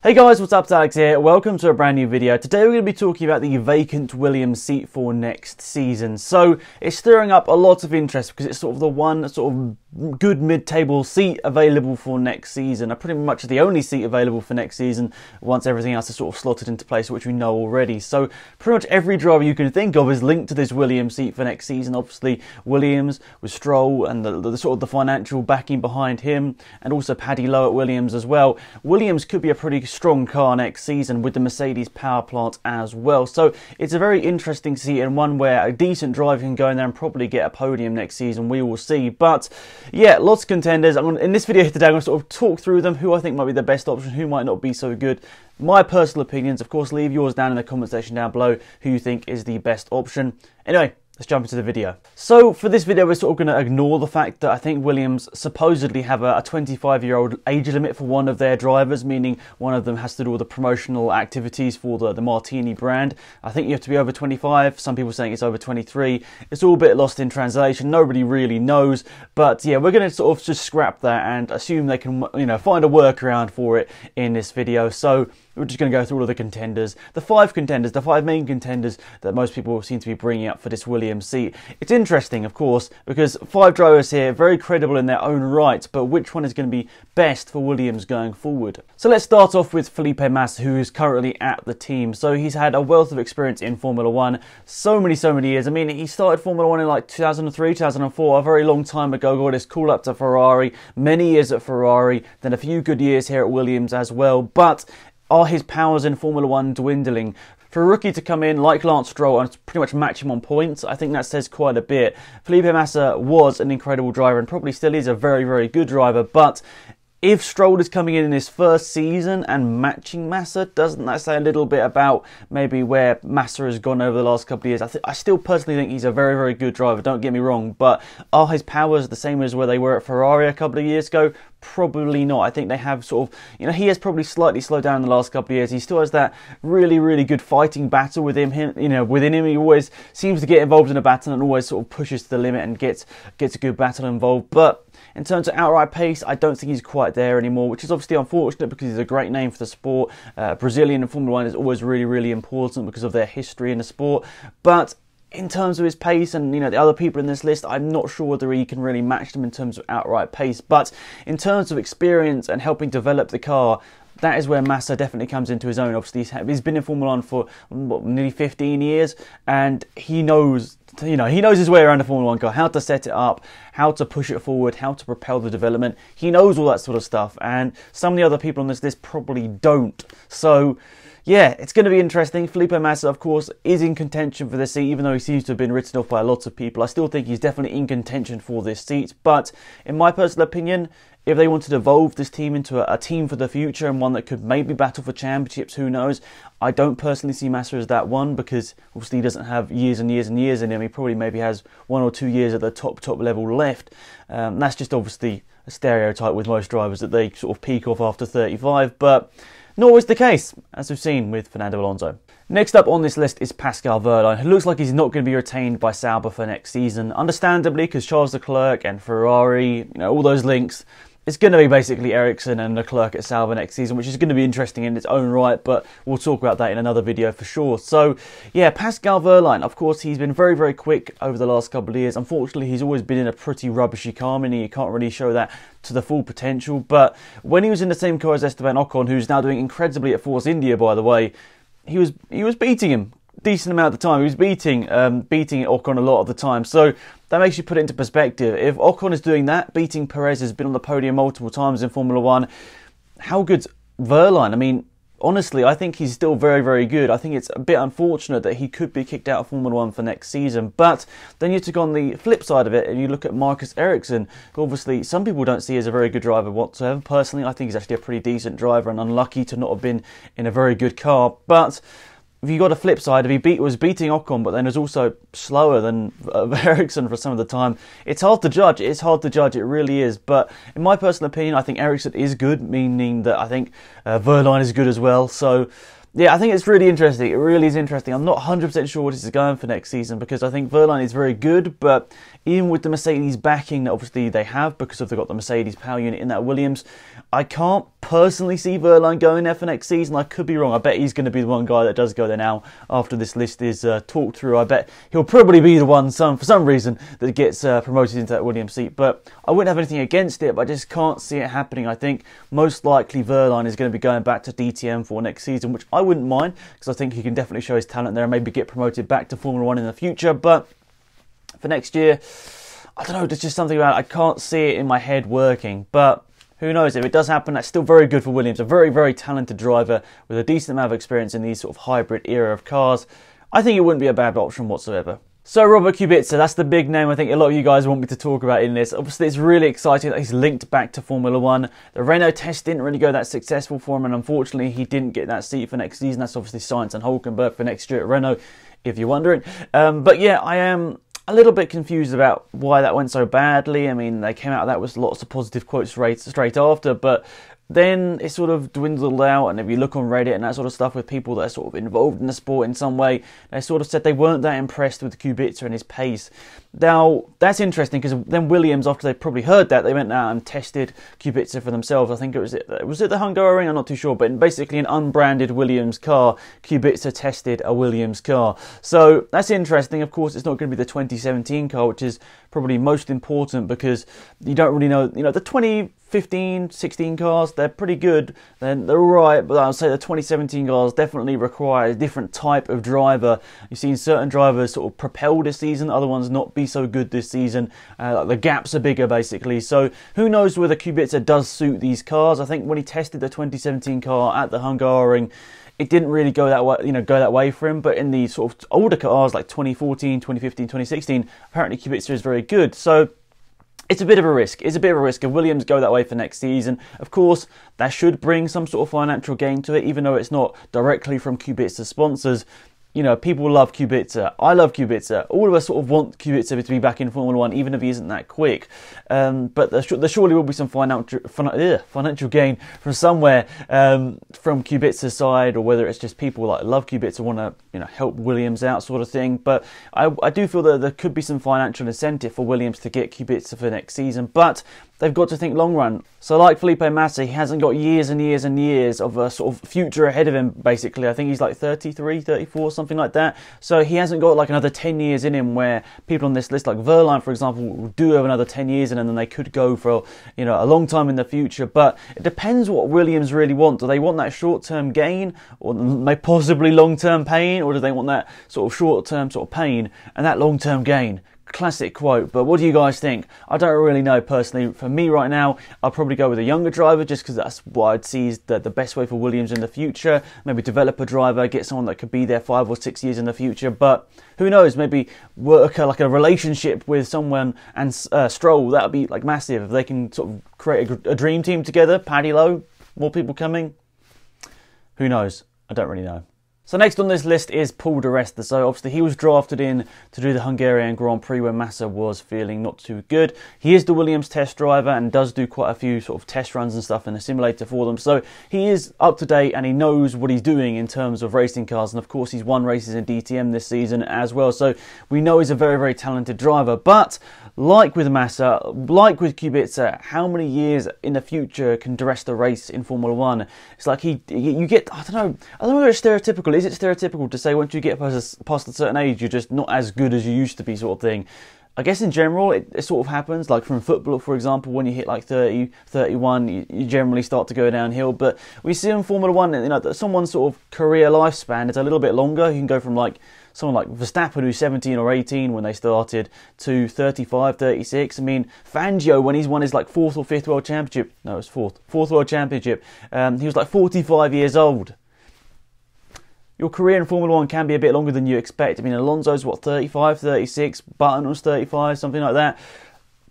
Hey guys, what's up? It's Alex here. Welcome to a brand new video. Today we're going to be talking about the vacant Williams seat for next season. So it's stirring up a lot of interest because it's sort of the one sort of good mid-table seat available for next season. Pretty much the only seat available for next season once everything else is sort of slotted into place, which we know already. So pretty much every driver you can think of is linked to this Williams seat for next season. Obviously Williams with Stroll and the sort of the financial backing behind him, and also Paddy Lowe at Williams as well. Williams could be a pretty strong car next season with the Mercedes power plant as well. So it's a very interesting seat and one where a decent driver can go in there and probably get a podium next season. We will see. But yeah, lots of contenders. In this video today, I'm going to sort of talk through them, who I think might be the best option, who might not be so good. My personal opinions, of course, leave yours down in the comment section down below, who you think is the best option. Anyway, let's jump into the video. So for this video, we're sort of going to ignore the fact that I think Williams supposedly have a 25-year-old age limit for one of their drivers, meaning one of them has to do all the promotional activities for the Martini brand. I think you have to be over 25. Some people saying it's over 23. It's all a bit lost in translation. Nobody really knows. But yeah, we're going to sort of just scrap that and assume they can, find a workaround for it in this video. So we're just going to go through all of the contenders, the five main contenders that most people seem to be bringing up for this Williams seat. It's interesting, of course, because 5 drivers here, very credible in their own right, but which one is going to be best for Williams going forward? So let's start off with Felipe Massa, who is currently at the team. So he's had a wealth of experience in Formula 1, so many years. I mean, he started Formula 1 in like 2003, 2004, a very long time ago, got his call up to Ferrari, many years at Ferrari, then a few good years here at Williams as well. But are his powers in Formula 1 dwindling? For a rookie to come in like Lance Stroll and pretty much match him on points, I think that says quite a bit. Felipe Massa was an incredible driver and probably still is a very good driver, but if Stroll is coming in his first season and matching Massa, doesn't that say a little bit about maybe where Massa has gone over the last couple of years? I still personally think he's a very good driver, don't get me wrong, but are his powers the same as where they were at Ferrari a couple of years ago? Probably not. I think they have sort of, he has probably slightly slowed down in the last couple of years. He still has that really good fighting battle within him. Within him, he always seems to get involved in a battle and always sort of pushes to the limit and gets a good battle involved. But in terms of outright pace, I don't think he's quite there anymore, which is obviously unfortunate because he's a great name for the sport. Brazilian and Formula 1 is always really important because of their history in the sport. But in terms of his pace and the other people in this list, I'm not sure whether he can really match them in terms of outright pace. But in terms of experience and helping develop the car, that is where Massa definitely comes into his own. Obviously, he's been in Formula 1 for nearly 15 years, and he knows, he knows his way around a Formula 1 car, how to set it up, how to push it forward, how to propel the development. He knows all that sort of stuff, and some of the other people on this list probably don't. So yeah, it's going to be interesting. Felipe Massa, of course, is in contention for this seat, even though he seems to have been written off by lots of people. I still think he's definitely in contention for this seat. But in my personal opinion, if they wanted to evolve this team into a team for the future and one that could maybe battle for championships, who knows? I don't personally see Massa as that one because obviously he doesn't have years and years in him. He probably maybe has 1 or 2 years at the top level left. That's just obviously a stereotype with most drivers that they sort of peak off after 35, but not always the case, as we've seen with Fernando Alonso. Next up on this list is Pascal Wehrlein, who looks like he's not going to be retained by Sauber for next season. Understandably, because Charles Leclerc and Ferrari, all those links, it's going to be basically Ericsson and Leclerc at Sauber next season, which is going to be interesting in its own right, but we'll talk about that in another video for sure. So yeah, Pascal Wehrlein, of course, he's been very quick over the last couple of years. Unfortunately, he's always been in a pretty rubbishy car, meaning you can't really show that to the full potential. But when he was in the same car as Esteban Ocon, who's now doing incredibly at Force India, by the way, he was beating him decent amount of the time. He was beating Ocon a lot of the time. So that makes you put it into perspective. If Ocon is doing that, beating Perez, has been on the podium multiple times in Formula 1, how good's Wehrlein? I mean, honestly, I think he's still very good. I think it's a bit unfortunate that he could be kicked out of Formula 1 for next season. But then you took on the flip side of it and you look at Marcus Ericsson, who obviously some people don't see as a very good driver whatsoever. Personally, I think he's actually a pretty decent driver and unlucky to not have been in a very good car. But if you got a flip side, if he was beating Ocon, but then was also slower than Ericsson for some of the time, it's hard to judge. It's hard to judge. It really is. But in my personal opinion, I think Ericsson is good, meaning that I think Wehrlein is good as well. So Yeah, I think it's really interesting. It really is interesting. I'm not 100% sure what this is going for next season, because I think Wehrlein is very good, but even with the Mercedes backing that obviously they have, because they've got the Mercedes power unit in that Williams, I can't personally see Wehrlein going there for next season. I could be wrong. I bet he's going to be the one guy that does go there now after this list is talked through. I bet he'll probably be the one, for some reason, that gets promoted into that Williams seat. But I wouldn't have anything against it, but I just can't see it happening. I think most likely Wehrlein is going to be going back to DTM for next season, which I wouldn't mind, because I think he can definitely show his talent there and maybe get promoted back to Formula 1 in the future. But for next year, I don't know, there's just something about it. I can't see it in my head working, but who knows? If it does happen, that's still very good for Williams. A very, very talented driver with a decent amount of experience in these sort of hybrid era of cars. I think it wouldn't be a bad option whatsoever. So Robert Kubica, that's the big name I think a lot of you guys want me to talk about in this. Obviously, it's really exciting that he's linked back to Formula 1. The Renault test didn't really go that successful for him, and unfortunately, he didn't get that seat for next season. That's obviously Sainz and Hülkenberg for next year at Renault, if you're wondering. But yeah, I am a little bit confused about why that went so badly. I mean, they came out of that with lots of positive quotes straight after, but then it sort of dwindled out, and if you look on Reddit and that sort of stuff with people that are sort of involved in the sport in some way, they sort of said they weren't that impressed with Kubica and his pace. Now, that's interesting, because then Williams, after they probably heard that, they went out and tested Kubica for themselves. I think was it the Hungaroring? I'm not too sure, but basically an unbranded Williams car, Kubica tested a Williams car. So that's interesting. Of course, it's not going to be the 2017 car, which is probably most important, because you don't really know, the 2015, 16 cars, they're pretty good, they're alright, but I'll say the 2017 cars definitely require a different type of driver. You've seen certain drivers sort of propel this season, other ones not be so good this season. The gaps are bigger, basically. So who knows whether Kubica does suit these cars. I think when he tested the 2017 car at the Hungaroring, it didn't really go that way for him. But in the sort of older cars like 2014, 2015, 2016, apparently Kubica is very good. So it's a bit of a risk. It's a bit of a risk if Williams go that way for next season. Of course, that should bring some sort of financial gain to it, even though it's not directly from Kubica's sponsors. People love Kubica. I love Kubica. All of us sort of want Kubica to be back in Formula 1, even if he isn't that quick. But there surely will be some financial gain from somewhere, from Kubica's side, or whether it's just people like love Kubica, want to help Williams out, sort of thing. But I do feel that there could be some financial incentive for Williams to get Kubica for next season. But they've got to think long run. So like Felipe Massa, he hasn't got years and years and years of a sort of future ahead of him, basically. I think he's like 33, 34, something like that. So he hasn't got like another 10 years in him, where people on this list, like Wehrlein, for example, do have another 10 years in, and then they could go for, a long time in the future. But it depends what Williams really want. Do they want that short-term gain, or maybe possibly long-term pain, or do they want that sort of short-term sort of pain and that long-term gain? Classic quote, but what do you guys think? I don't really know personally. For me right now, I'll probably go with a younger driver, just because that's what I'd see is the best way for Williams in the future. Maybe develop a driver, get someone that could be there 5 or 6 years in the future, but who knows, maybe work like a relationship with someone and Stroll. That would be like massive if they can sort of create a dream team together. Paddy Lowe, more people coming. Who knows? I don't really know. So next on this list is Paul di Resta. So obviously he was drafted in to do the Hungarian Grand Prix when Massa was feeling not too good. He is the Williams test driver and does do quite a few sort of test runs and stuff in the simulator for them. So he is up to date and he knows what he's doing in terms of racing cars. And of course he's won races in DTM this season as well. So we know he's a very, very talented driver. But like with Massa, like with Kubica, how many years in the future can di Resta race in Formula 1? It's like you get, I don't know whether it's stereotypical. Is it stereotypical to say once you get past a certain age, you're just not as good as you used to be, sort of thing? I guess in general, it sort of happens. Like from football, for example, when you hit like 30, 31, you generally start to go downhill. But we see in Formula 1, someone's sort of career lifespan is a little bit longer. You can go from like someone like Verstappen, who's 17 or 18 when they started, to 35, 36. I mean, Fangio, when he's won his like 4th or 5th World Championship, no, it's 4th World Championship, he was like 45 years old. Your career in Formula 1 can be a bit longer than you expect. I mean, Alonso's, 35, 36, Button was 35, something like that.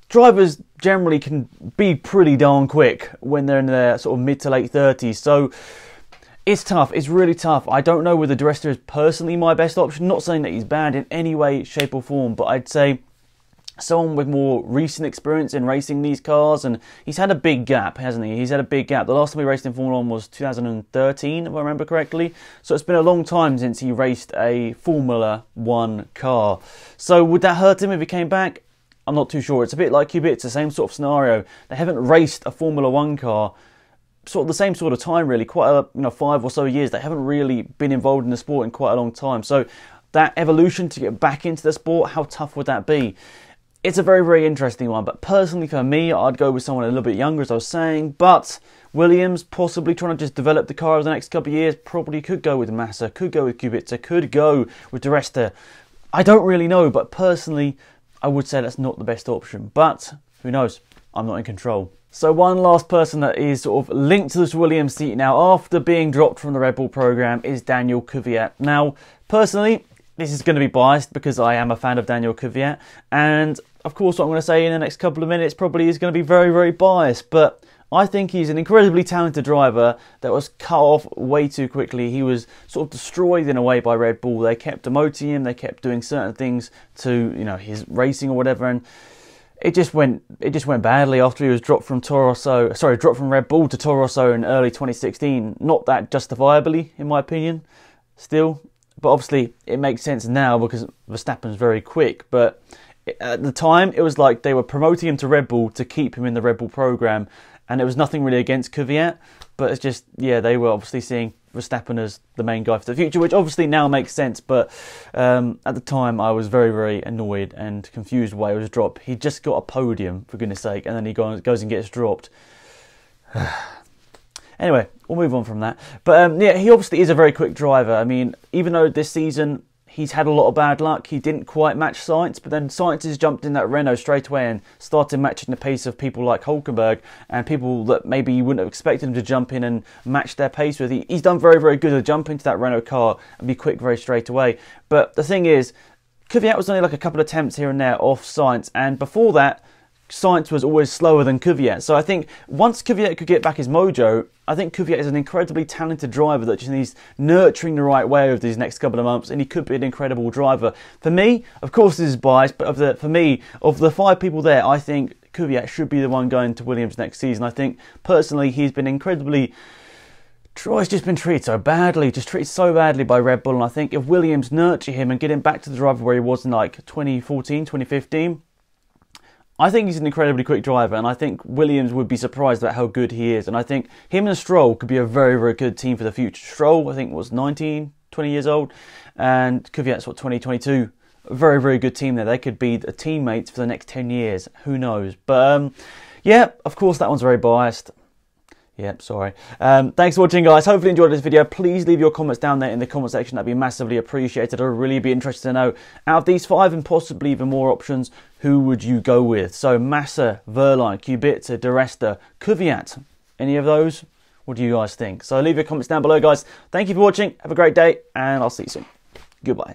Drivers generally can be pretty darn quick when they're in their sort of mid to late 30s. So it's tough. It's really tough. I don't know whether di Resta is personally my best option. Not saying that he's bad in any way, shape or form, but I'd say someone with more recent experience in racing these cars, and he's had a big gap, hasn't he? He's had a big gap. The last time he raced in Formula 1 was 2013, if I remember correctly. So it's been a long time since he raced a Formula 1 car. So would that hurt him if he came back? I'm not too sure. It's a bit like Kubica, same sort of scenario. They haven't raced a Formula 1 car sort of the same sort of time, really. Quite a 5 or so years. They haven't really been involved in the sport in quite a long time. So that evolution to get back into the sport, how tough would that be? It's a very, very interesting one, but personally for me, I'd go with someone a little bit younger, as I was saying, but Williams possibly trying to just develop the car over the next couple of years, probably could go with Massa, could go with Kubica, could go with Di Resta. I don't really know, but personally, I would say that's not the best option, but who knows, I'm not in control. So one last person that is sort of linked to this Williams seat now, after being dropped from the Red Bull program, is Daniel Kvyat. Now, personally, this is going to be biased because I am a fan of Daniel Kvyat, and of course what I'm going to say in the next couple of minutes probably is going to be very, very biased, but I think he's an incredibly talented driver that was cut off way too quickly. He was sort of destroyed in a way by Red Bull. They kept demoting him, they kept doing certain things to, his racing or whatever, and it just went badly after he was dropped from Red Bull to Toro Rosso in early 2016. Not that justifiably, in my opinion, still. But obviously, it makes sense now because Verstappen's very quick. But at the time, it was like they were promoting him to Red Bull to keep him in the Red Bull program. And it was nothing really against Kvyat. But it's just, they were obviously seeing Verstappen as the main guy for the future, which obviously now makes sense. But at the time, I was very, very annoyed and confused why he was dropped. He just got a podium, for goodness sake, and then he goes and gets dropped. Anyway, we'll move on from that. But he obviously is a very quick driver. I mean, even though this season he's had a lot of bad luck, he didn't quite match Sainz, but then Sainz has jumped in that Renault straight away and started matching the pace of people like Hülkenberg and people that maybe you wouldn't have expected him to jump in and match their pace with. He's done very, very good to jump into that Renault car and be quick very straight away. But the thing is, Kvyat was only like a couple of attempts here and there off Sainz, and before that, Sainz was always slower than Kvyat. So I think once Kvyat could get back his mojo, I think Kvyat is an incredibly talented driver that just needs nurturing the right way over these next couple of months, and he could be an incredible driver. For me, of course this is biased, but of the 5 people there, I think Kvyat should be the one going to Williams next season. I think personally he's been incredibly... Troy's just been treated so badly by Red Bull, and I think if Williams nurture him and get him back to the driver where he was in like 2014, 2015... I think he's an incredibly quick driver, and I think Williams would be surprised about how good he is. And I think him and Stroll could be a very, very good team for the future. Stroll, I think, was 19, 20 years old, and Kvyat's, 20, 22. A very, very good team there. They could be teammates for the next 10 years. Who knows? But, yeah, of course, that one's very biased. Yep, sorry. Thanks for watching, guys. Hopefully you enjoyed this video. Please leave your comments down there in the comment section. That'd be massively appreciated. I'd really be interested to know, out of these 5 and possibly even more options, who would you go with? So Massa, Wehrlein, Kubica, Di Resta, Kvyat. Any of those? What do you guys think? So leave your comments down below, guys. Thank you for watching. Have a great day, and I'll see you soon. Goodbye.